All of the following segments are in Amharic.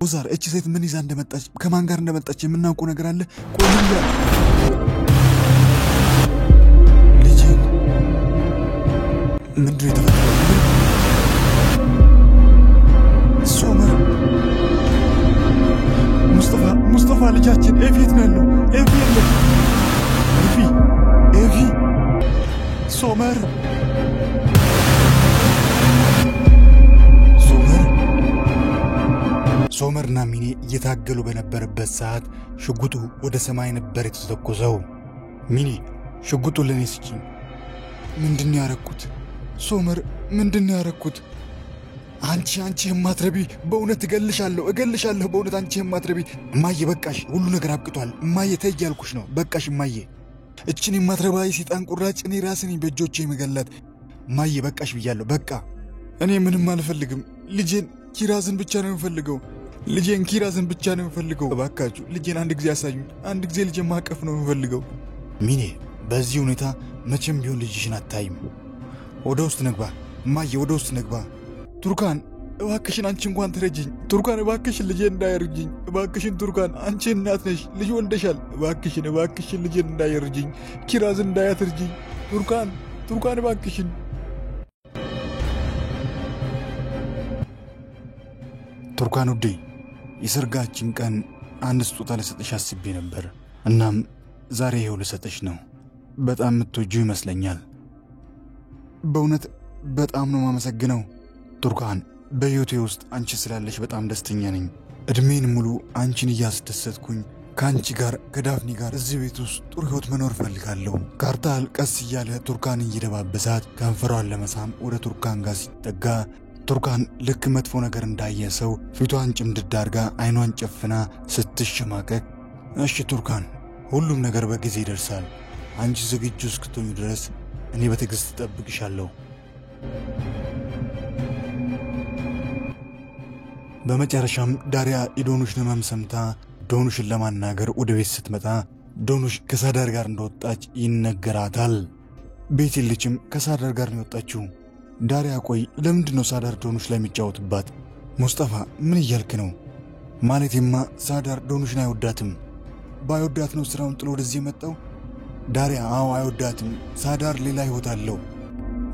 ወዛር እቺ ሴት ምን ይዛ እንደመጣች ከማን ጋር እንደመጣች የምናውቀው ነገር አለ? ቆይኛ ልጅ ምንድነው የተፈጠረው? ሶመር ሙስጠፋ ልጃችን ኤፊት ነው ያለው። ኤፊ ሶመር ሶመርና ሚኒ እየታገሉ በነበረበት ሰዓት ሽጉጡ ወደ ሰማይ ነበር የተተኮሰው። ሚኒ ሽጉጡን ለኔ ስጪኝ። ምንድነው ያረኩት? ሶመር ምንድነው ያረኩት? አንቺ የማትረቢ በእውነት እገልሻለሁ በእውነት አንቺ የማትረቢ። እማዬ በቃሽ፣ ሁሉ ነገር አብቅቷል። እማዬ ተይ ያልኩሽ ነው። በቃሽ እማዬ። እቺን የማትረባ የሰይጣን ቁራጭ እኔ ራሴን በእጆቼ የመገላት። እማዬ በቃሽ ብያለሁ። በቃ እኔ ምንም አልፈልግም። ልጄን ኪራዝን ብቻ ነው የምፈልገው። እባካችሁ ልጄን አንድ ጊዜ ያሳዩኝ። አንድ ጊዜ ልጄን ማቀፍ ነው የምፈልገው። ሚኔ በዚህ ሁኔታ መቼም ቢሆን ልጅሽን አታይም። ወደ ውስጥ ነግባ እማዬ፣ ወደ ውስጥ ነግባ። ቱርካን እባክሽን አንቺ እንኳን ትረጂኝ። ቱርካን እባክሽን ልጄን እንዳይርጂኝ። እባክሽን ቱርካን አንቺ እናት ነሽ፣ ልጅ ወልደሻል። እባክሽን ልጄን እንዳይርጂኝ፣ ኪራዝን እንዳያትርጂኝ። ቱርካን እባክሽን። ቱርካን ውዴ፣ የሰርጋችን ቀን አንድ ስጦታ ልሰጥሽ አስቤ ነበር። እናም ዛሬ ይኸው ልሰጥሽ ነው። በጣም የምትወጂው ይመስለኛል። በእውነት በጣም ነው የማመሰግነው። ቱርካን በህይወቴ ውስጥ አንቺ ስላለሽ በጣም ደስተኛ ነኝ። እድሜን ሙሉ አንቺን እያስደሰትኩኝ ከአንቺ ጋር ከዳፍኒ ጋር እዚህ ቤት ውስጥ ጥሩ ህይወት መኖር ፈልጋለሁ። ካርታል ቀስ እያለ ቱርካን እየደባበሳት ከንፈሯን ለመሳም ወደ ቱርካን ጋር ሲጠጋ ቱርካን ልክ መጥፎ ነገር እንዳየ ሰው ፊቷን ጭምድድ አድርጋ አይኗን ጨፍና ስትሸማቀቅ፣ እሺ ቱርካን ሁሉም ነገር በጊዜ ይደርሳል። አንቺ ዝግጁ እስክትሆኚ ድረስ እኔ በትዕግስት እጠብቅሻለሁ። በመጨረሻም ዳሪያ የዶኑሽ ህመም ሰምታ ዶኑሽን ለማናገር ወደ ቤት ስትመጣ ዶኑሽ ከሳዳር ጋር እንደወጣች ይነገራታል። ቤት የለችም፣ ከሳዳር ጋር ነው የወጣችው። ዳሪያ ቆይ ለምንድነው ሳዳር ዶኑሽ ላይ የሚጫወትባት? ሙስጠፋ ምን እያልክ ነው? ማለቴማ ሳዳር ዶኑሽን አይወዳትም። ባይወዳት ነው ስራውን ጥሎ ወደዚህ የመጣው? ዳሪያ አዎ አይወዳትም። ሳዳር ሌላ ህይወት አለው።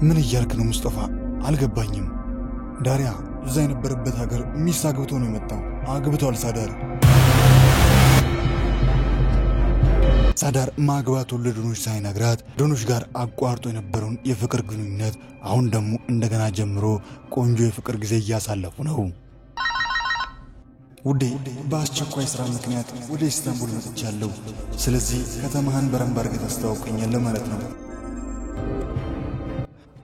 ምን እያልክ ነው ሙስጠፋ? አልገባኝም። ዳሪያ እዛ የነበረበት ሀገር ሚስት አግብቶ ነው የመጣው። አግብቷል ሳዳር። ሳዳር ማግባቱ ለዶኑሽ ሳይነግራት ዶኑሽ ጋር አቋርጦ የነበረውን የፍቅር ግንኙነት አሁን ደግሞ እንደገና ጀምሮ ቆንጆ የፍቅር ጊዜ እያሳለፉ ነው። ውዴ በአስቸኳይ ስራ ምክንያት ወደ ኢስታንቡል መጥቻለሁ። ስለዚህ ከተማህን በረንብ አድርገህ ታስተዋውቀኛለህ ማለት ነው።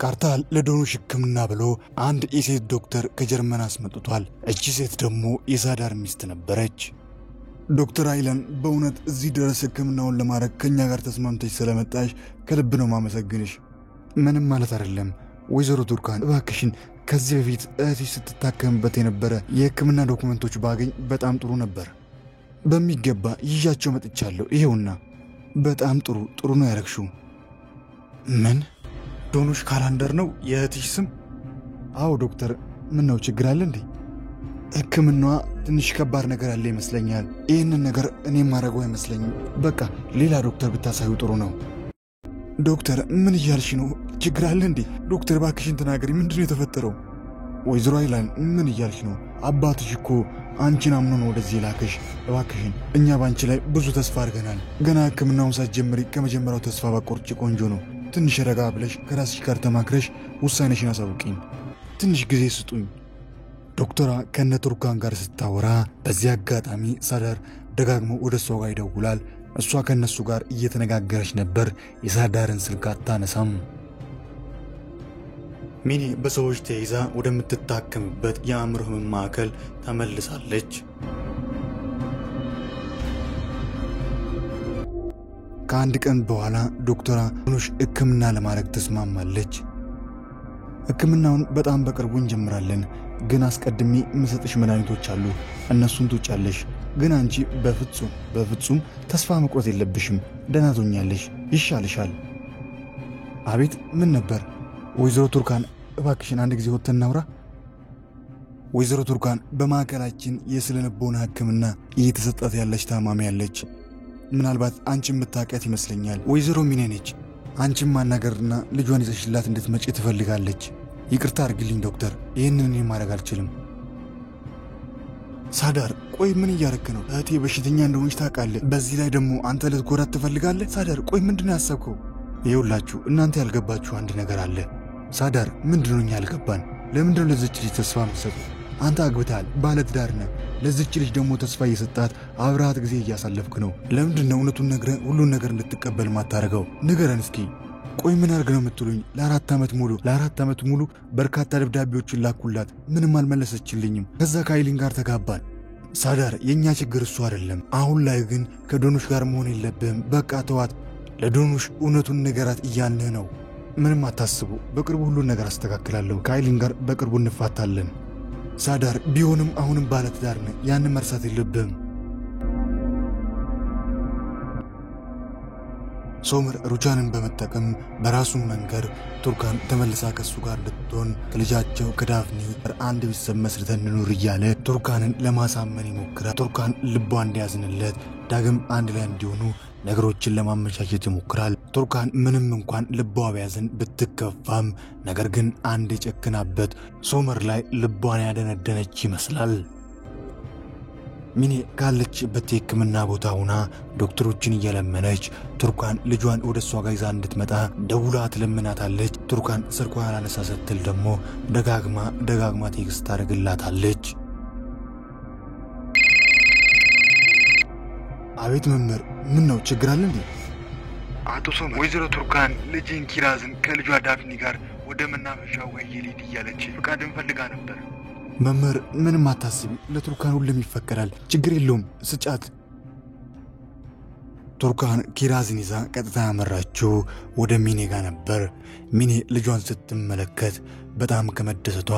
ካርታል ለዶኑሽ ሕክምና ብሎ አንድ የሴት ዶክተር ከጀርመን አስመጥቷል። እቺ ሴት ደግሞ የሳዳር ሚስት ነበረች። ዶክተር አይለን በእውነት እዚህ ድረስ ሕክምናውን ለማድረግ ከኛ ጋር ተስማምተሽ ስለመጣሽ ከልብ ነው ማመሰግንሽ። ምንም ማለት አይደለም ወይዘሮ ቱርካን፣ እባክሽን ከዚህ በፊት እህትሽ ስትታከምበት የነበረ የሕክምና ዶክመንቶች ባገኝ በጣም ጥሩ ነበር። በሚገባ ይዣቸው መጥቻለሁ። ይሄውና። በጣም ጥሩ ነው ያረግሽው። ምን ዶኑሽ ካላንደር ነው የእህትሽ ስም? አዎ ዶክተር። ምን ነው ችግር አለ እንዴ? ሕክምናዋ ትንሽ ከባድ ነገር አለ ይመስለኛል። ይህንን ነገር እኔም ማድረጉ አይመስለኝም። በቃ ሌላ ዶክተር ብታሳዩ ጥሩ ነው። ዶክተር ምን እያልሽ ነው? ችግር አለ እንዴ? ዶክተር እባክሽን ተናገሪ። ምንድነው የተፈጠረው? ወይዘሮ አይላን ምን እያልሽ ነው? አባትሽ እኮ አንቺን አምኖ ነው ወደዚህ ላከሽ። እባክሽን እኛ ባንቺ ላይ ብዙ ተስፋ አድርገናል። ገና ሕክምናውን ሳትጀምሪ ከመጀመሪያው ተስፋ ባቆርጭ ቆንጆ ነው። ትንሽ ረጋ ብለሽ ከራስሽ ጋር ተማክረሽ ውሳኔሽን አሳውቂኝ። ትንሽ ጊዜ ስጡኝ። ዶክተሯ ከነ ቱርካን ጋር ስታወራ በዚህ አጋጣሚ ሳዳር ደጋግሞ ወደ እሷ ጋር ይደውላል። እሷ ከነሱ ጋር እየተነጋገረች ነበር። የሳዳርን ስልክ አታነሳም። ሚኒ በሰዎች ተይዛ ወደምትታከምበት የአእምሮ ህመም ማዕከል ተመልሳለች። ከአንድ ቀን በኋላ ዶክተሯ ዶኑሽ ሕክምና ለማድረግ ተስማማለች። ሕክምናውን በጣም በቅርቡ እንጀምራለን፣ ግን አስቀድሜ የምሰጥሽ መድኃኒቶች አሉ። እነሱን ትውጫለሽ። ግን አንቺ በፍጹም ተስፋ መቁረጥ የለብሽም። ደህና ትሆኛለሽ፣ ይሻልሻል። አቤት ምን ነበር? ወይዘሮ ቱርካን እባክሽን አንድ ጊዜ ወጥተን እናውራ። ወይዘሮ ቱርካን በማዕከላችን የስነ ልቦና ሕክምና እየተሰጣት ያለች ታማሚ ያለች። ምናልባት አንቺም የምታውቂያት ይመስለኛል። ወይዘሮ ሚኔ ነች። አንቺም ማናገርና ልጇን ይዘሽላት እንድትመጪ ትፈልጋለች። ይቅርታ አድርግልኝ ዶክተር፣ ይህንን እኔ ማድረግ አልችልም። ሳዳር ቆይ ምን እያረክ ነው? እህቴ በሽተኛ እንደሆነች ታውቃለህ። በዚህ ላይ ደግሞ አንተ ልትጎዳት ትፈልጋለህ? ሳዳር ቆይ ምንድነው ያሰብከው? ይኸውላችሁ እናንተ ያልገባችሁ አንድ ነገር አለ። ሳዳር ምንድነው ያልገባን? ለምንድነው ለዚች ልጅ ተስፋ የምትሰጡ? አንተ አግብተሃል፣ ባለትዳር ነህ። ለዚች ልጅ ደግሞ ተስፋ እየሰጣት አብረሃት ጊዜ እያሳለፍክ ነው። ለምንድነው እውነቱን ነግረን ሁሉን ነገር እንድትቀበል ማታረገው? ንገረን እስኪ። ቆይ ምን አድርግ ነው የምትሉኝ? ለአራት ዓመት ሙሉ በርካታ ደብዳቤዎችን ላኩላት፣ ምንም አልመለሰችልኝም። ከዛ ከአይሊን ጋር ተጋባን። ሳዳር የኛ ችግር እሱ አይደለም። አሁን ላይ ግን ከዶኑሽ ጋር መሆን የለብህም። በቃ ተዋት። ለዶኑሽ እውነቱን ነገራት እያልንህ ነው። ምንም አታስቡ፣ በቅርቡ ሁሉን ነገር አስተካክላለሁ። ከአይሊን ጋር በቅርቡ እንፋታለን። ሳዳር ቢሆንም አሁንም ባለትዳር ነህ፣ ያንን መርሳት የለብህም። ሶመር ሩቻንን በመጠቀም በራሱ መንገድ ቱርካን ተመልሳ ከሱ ጋር እንድትሆን ከልጃቸው ከዳፍኒ አንድ ቤተሰብ መስርተን እንኑር እያለ ቱርካንን ለማሳመን ይሞክራል። ቱርካን ልቧ እንዲያዝንለት ዳግም አንድ ላይ እንዲሆኑ ነገሮችን ለማመቻቸት ይሞክራል። ቱርካን ምንም እንኳን ልቧ ቢያዝን ብትከፋም፣ ነገር ግን አንድ የጨክናበት ሶመር ላይ ልቧን ያደነደነች ይመስላል። ሚኔ ካለችበት የሕክምና ቦታ ሆና ዶክተሮችን እየለመነች ቱርካን ልጇን ወደ እሷ ጋር ይዛ እንድትመጣ ደውላ ትለምናታለች። ቱርካን ስልኳን አላነሳ ስትል ደግሞ ደጋግማ ቴክስት ታደርግላታለች። አቤት መምህር፣ ምን ነው ችግር አለ እንዴ? አቶ ሶመር ወይዘሮ ቱርካን ልጅን ኪራዝን ከልጇ ዳፍኒ ጋር ወደ መናፈሻ ወይ ሊድ እያለች ፍቃድን ፈልጋ ነበር። መምህር ምንም አታስቢ፣ ለቱርካን ሁሉም ይፈቀዳል፣ ችግር የለውም፣ ስጫት። ቱርካን ኪራዝን ይዛ ቀጥታ ያመራችው ወደ ሚኔ ጋር ነበር። ሚኔ ልጇን ስትመለከት በጣም ከመደሰቷ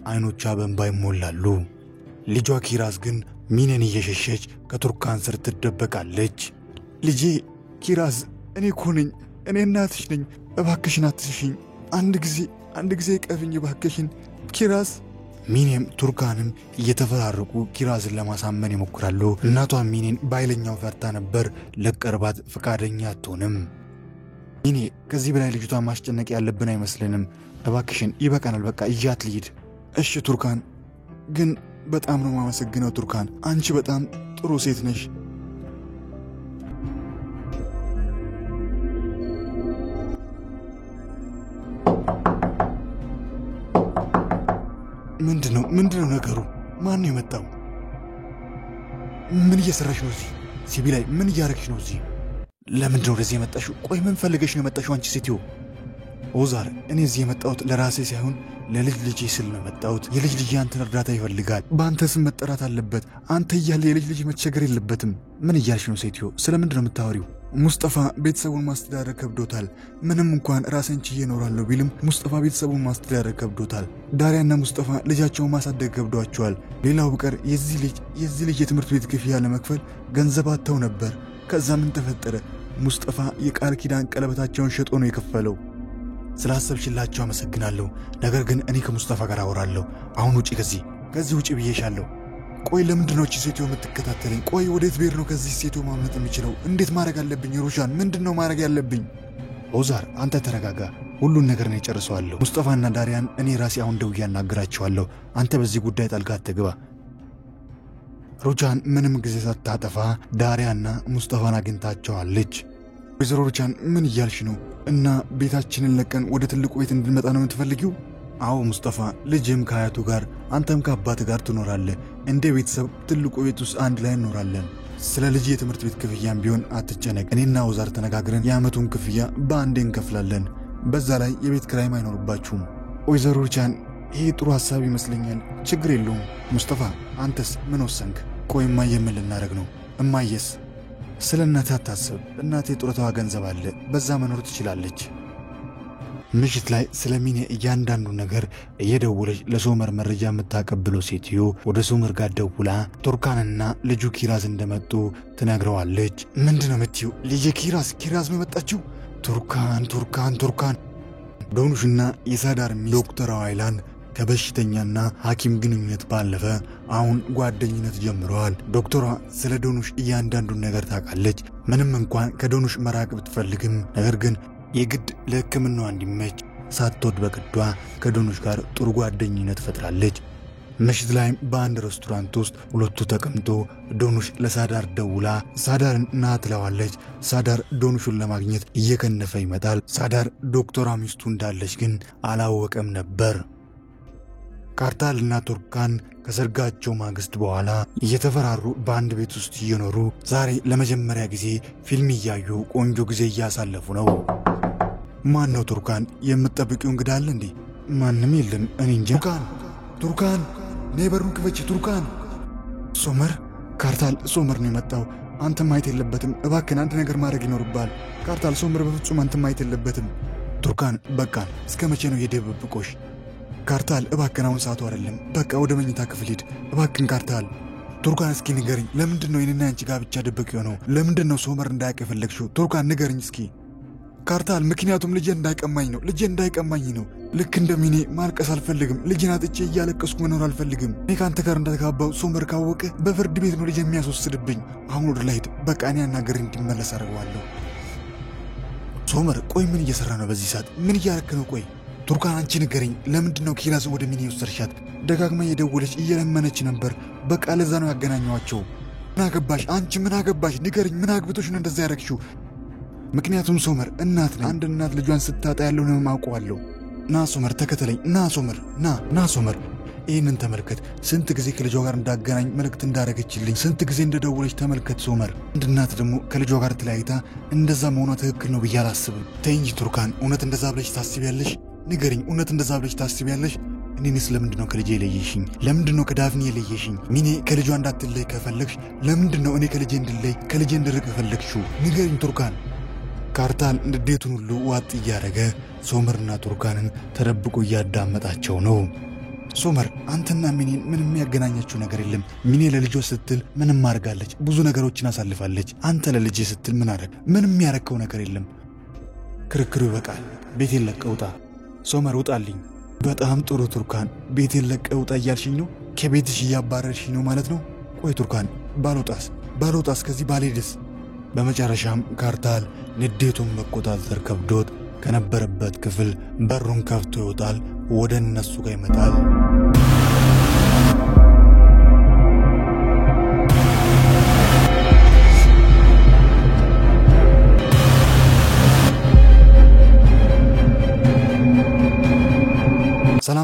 አይኖቿ በእንባ ይሞላሉ። ልጇ ኪራዝ ግን ሚኔን እየሸሸች ከቱርካን ስር ትደበቃለች። ልጄ ኪራዝ፣ እኔ እኮ ነኝ፣ እኔ እናትሽ ነኝ፣ እባክሽን አትሽኝ፣ አንድ ጊዜ ቀፍኝ እባክሽን ኪራዝ። ሚኔም ቱርካንም እየተፈራረቁ ኪራዝን ለማሳመን ይሞክራሉ። እናቷ ሚኔን ባይለኛው ፈርታ ነበር፣ ለቀርባት ፈቃደኛ አትሆንም። ሚኔ ከዚህ በላይ ልጅቷን ማስጨነቅ ያለብን አይመስልንም፣ እባክሽን ይበቃናል፣ በቃ እያት ልሂድ። እሺ ቱርካን፣ ግን በጣም ነው የማመሰግነው ቱርካን፣ አንቺ በጣም ጥሩ ሴት ነሽ። ምንድነው ነገሩ? ማን ነው የመጣው? ምን እየሰራሽ ነው እዚህ? ሲቢ ላይ ምን እያደረግሽ ነው እዚህ? ለምንድነው ወደዚህ የመጣሽው? ቆይ ምን ፈልገሽ ነው የመጣሽው አንቺ ሴትዮ? ኦዛር፣ እኔ እዚህ የመጣሁት ለራሴ ሳይሆን ለልጅ ልጄ ስል ነው የመጣሁት። የልጅ ልጄ አንተን እርዳታ ይፈልጋል። በአንተ ስም መጠራት አለበት። አንተ እያለ የልጅ ልጅ መቸገር የለበትም። ምን እያልሽ ነው ሴትዮ? ስለምንድን ነው የምታወሪው? ሙስጠፋ ቤተሰቡን ማስተዳደር ከብዶታል። ምንም እንኳን ራሴን ችዬ እኖራለሁ ቢልም ሙስጠፋ ቤተሰቡን ማስተዳደር ከብዶታል። ዳሪያና ሙስጠፋ ልጃቸውን ማሳደግ ከብዷቸዋል። ሌላው በቀር የዚህ ልጅ የትምህርት ቤት ክፍያ ለመክፈል ገንዘብ አጥተው ነበር። ከዛ ምን ተፈጠረ? ሙስጠፋ የቃል ኪዳን ቀለበታቸውን ሸጦ ነው የከፈለው። ስላሰብሽላቸው አመሰግናለሁ። ነገር ግን እኔ ከሙስጠፋ ጋር አወራለሁ። አሁን ውጪ፣ ከዚህ ውጪ ብዬሻለሁ። ቆይ ለምንድነው እቺ ሴትዮ የምትከታተለኝ? ቆይ ወዴት ብሄድ ነው ከዚህ ሴትዮ ማምለጥ የምችለው? እንዴት ማድረግ አለብኝ? ሩሻን ምንድነው ማድረግ ያለብኝ? ኦዛር አንተ ተረጋጋ፣ ሁሉን ነገር ነው ጨርሰዋለሁ። ሙስጠፋና ዳሪያን እኔ ራሴ አሁን ደውዬ አናግራቸዋለሁ። አንተ በዚህ ጉዳይ ጣልቃ አትግባ። ሩቻን ምንም ጊዜ ሳታጠፋ ዳሪያና ሙስጠፋን አግኝታቸዋለች። ወይዘሮ ሩቻን ምን እያልሽ ነው? እና ቤታችንን ለቀን ወደ ትልቁ ቤት እንድንመጣ ነው የምትፈልጊው? አዎ ሙስጠፋ፣ ልጅም ከአያቱ ጋር አንተም ከአባት ጋር ትኖራለህ። እንደ ቤተሰብ ትልቁ ቤት ውስጥ አንድ ላይ እንኖራለን። ስለ ልጅ የትምህርት ቤት ክፍያም ቢሆን አትጨነቅ። እኔና ኦዛር ተነጋግረን የዓመቱን ክፍያ በአንዴ እንከፍላለን። በዛ ላይ የቤት ኪራይም አይኖርባችሁም። ወይዘሮ ሩቻን ይሄ ጥሩ ሐሳብ ይመስለኛል። ችግር የለውም። ሙስጠፋ አንተስ ምን ወሰንክ? ቆይ እማዬ ምን ልናደርግ ነው? እማዬስ? ስለ እናቴ አታስብ። እናቴ ጡረታዋ ገንዘብ አለ፣ በዛ መኖር ትችላለች። ምሽት ላይ ስለ ሚኔ እያንዳንዱ ነገር እየደወለች ለሶመር መረጃ የምታቀብለው ሴትዮ ወደ ሶመር ጋር ደውላ ቱርካንና ልጁ ኪራዝ እንደመጡ ትነግረዋለች። ምንድነው የምትይው? ልጄ ኪራዝ ነው የመጣችው? ቱርካን ዶኑሽና የሳዳር ሚስት ዶክተር አይላን ከበሽተኛና ሐኪም ግንኙነት ባለፈ አሁን ጓደኝነት ጀምረዋል። ዶክተሯ ስለ ዶኑሽ እያንዳንዱን ነገር ታውቃለች። ምንም እንኳን ከዶኑሽ መራቅ ብትፈልግም ነገር ግን የግድ ለሕክምናዋ እንዲመች ሳትወድ በግዷ ከዶኑሽ ጋር ጥሩ ጓደኝነት ፈጥራለች። ምሽት ላይም በአንድ ሬስቶራንት ውስጥ ሁለቱ ተቀምጦ ዶኑሽ ለሳዳር ደውላ ሳዳርን ና ትለዋለች። ሳዳር ዶኑሽን ለማግኘት እየከነፈ ይመጣል። ሳዳር ዶክተሯ ሚስቱ እንዳለች ግን አላወቀም ነበር። ካርታልና ቱርካን ከሰርጋቸው ማግስት በኋላ እየተፈራሩ በአንድ ቤት ውስጥ እየኖሩ ዛሬ ለመጀመሪያ ጊዜ ፊልም እያዩ ቆንጆ ጊዜ እያሳለፉ ነው። ማን ነው ቱርካን? የምትጠብቂው እንግዳ አለ እንዴ? ማንም የለም። እኔ እንጃ። ቱርካን ነይ በሩን ክፈቺ ቱርካን። ሶመር ካርታል ሶመር ነው የመጣው። አንተ ማየት የለበትም እባክን፣ አንድ ነገር ማድረግ ይኖርባል። ካርታል ሶመር በፍጹም አንተ ማየት የለበትም። ቱርካን በቃን፣ እስከ መቼ ነው የደብብቆሽ? ካርታል እባክን፣ አሁን ሰዓቱ አይደለም። በቃ ወደ መኝታ ክፍል ሂድ እባክን ካርታል። ቱርካን እስኪ ንገርኝ፣ ለምንድን ነው የኔና ያንቺ ጋብቻ ድብቅ የሆነው? ለምንድን ነው ሶመር እንዳያውቅ የፈለግሽው? ቱርካን ንገርኝ እስኪ። ካርታል ምክንያቱም ልጄ እንዳይቀማኝ ነው። ልክ እንደሚኔ ማልቀስ አልፈልግም። ልጄን አጥቼ እያለቀስኩ መኖር አልፈልግም። እኔ ካንተ ጋር እንደተጋባው ሶመር ካወቀ በፍርድ ቤት ነው ልጄ የሚያስወስድብኝ። አሁን ወደ ላይ ሂድ በቃ፣ እኔ አናገር እንዲመለስ አደርገዋለሁ። ሶመር ቆይ ምን እየሰራ ነው በዚህ ሰዓት? ምን እያረክ ነው? ቆይ ቱርካን አንቺ ንገረኝ፣ ለምንድን ነው ኪራዝ ወደ ሚኔ ወሰድሻት? ደጋግማ እየደወለች እየለመነች ነበር። በቃ ለዛ ነው ያገናኘዋቸው። ምን አገባሽ አንቺ? ምን አገባሽ? ንገረኝ፣ ምን አግብቶሽ ነው እንደዛ ያረግሽው? ምክንያቱም ሶመር እናት ነኝ። አንድ እናት ልጇን ስታጣ ያለውን ህመም አውቀዋለሁ። ና ሶመር ተከተለኝ። ና ሶመር ና ሶመር ይህንን ተመልከት። ስንት ጊዜ ከልጇ ጋር እንዳገናኝ መልእክት እንዳረገችልኝ፣ ስንት ጊዜ እንደደወለች ተመልከት ሶመር። አንድ እናት ደግሞ ከልጇ ጋር ተለያይታ እንደዛ መሆኗ ትክክል ነው ብዬ አላስብም። ተይ እንጂ ቱርካን፣ እውነት እንደዛ ብለሽ ታስቢያለሽ? ንገሪኝ፣ እውነት እንደዛ ብለሽ ታስቢያለሽ? እኔንስ ለምንድን ነው ከልጄ የለየሽኝ? ለምንድን ነው ከዳፍኔ የለየሽኝ? ሚኔ ከልጇ እንዳትለይ ከፈለግሽ ለምንድን ነው እኔ ከልጄ እንድለይ ከልጄ እንድርቅ የፈለግሽው? ንገሪኝ ቱርካን። ካርታል ንዴቱን ሁሉ ዋጥ እያደረገ ሶመርና ቱርካንን ተደብቆ እያዳመጣቸው ነው። ሶመር አንተና ሚኔን ምንም የሚያገናኛችሁ ነገር የለም። ሚኔ ለልጇ ስትል ምንም አድርጋለች፣ ብዙ ነገሮችን አሳልፋለች። አንተ ለልጄ ስትል ምን አደረግ? ምንም ያረከው ነገር የለም። ክርክሩ ይበቃል። ቤቴን ለቀህ ውጣ። ሶመር ውጣልኝ። በጣም ጥሩ ቱርካን፣ ቤቴን ለቀህ ውጣ እያልሽኝ ነው? ከቤትሽ እያባረርሽኝ ነው ማለት ነው? ቆይ ቱርካን፣ ባልወጣስ ከዚህ ባልሄድስ? በመጨረሻም ካርታል ንዴቱን መቆጣጠር ከብዶት ከነበረበት ክፍል በሩን ከፍቶ ይወጣል። ወደ እነሱ ጋር ይመጣል።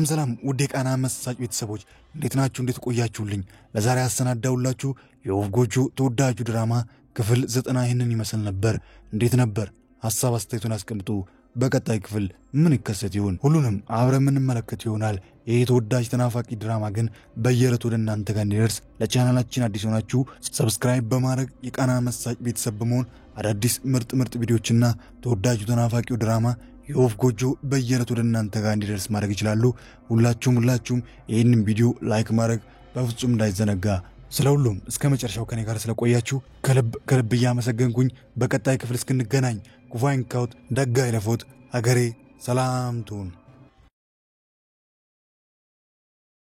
ሰላም ውድ የቃና መሳጭ ቤተሰቦች እንዴት ናችሁ? እንዴት ቆያችሁልኝ? ለዛሬ ያሰናዳውላችሁ የወፍ ጎጆ ተወዳጁ ድራማ ክፍል 90 ይህንን ይመስል ነበር። እንዴት ነበር? ሐሳብ አስተያየቱን አስቀምጡ። በቀጣይ ክፍል ምን ይከሰት ይሆን? ሁሉንም አብረን የምንመለከት ይሆናል። ይህ ተወዳጅ ተናፋቂ ድራማ ግን በየዕለቱ ወደ እናንተ ጋር እንዲደርስ ለቻናላችን አዲስ ሆናችሁ ሰብስክራይብ በማድረግ የቃና መሳጭ ቤተሰብ በመሆን አዳዲስ ምርጥ ቪዲዮዎችና ተወዳጁ ተናፋቂው ድራማ የወፍ ጎጆ በየዕለቱ ወደ እናንተ ጋር እንዲደርስ ማድረግ ይችላሉ። ሁላችሁም ይህንን ቪዲዮ ላይክ ማድረግ በፍጹም እንዳይዘነጋ። ስለሁሉም እስከ መጨረሻው ከኔ ጋር ስለቆያችሁ ከልብ እያመሰገንኩኝ በቀጣይ ክፍል እስክንገናኝ ኩፋይን ካውት ደጋ ይለፎት ሀገሬ ሰላም ትሁን።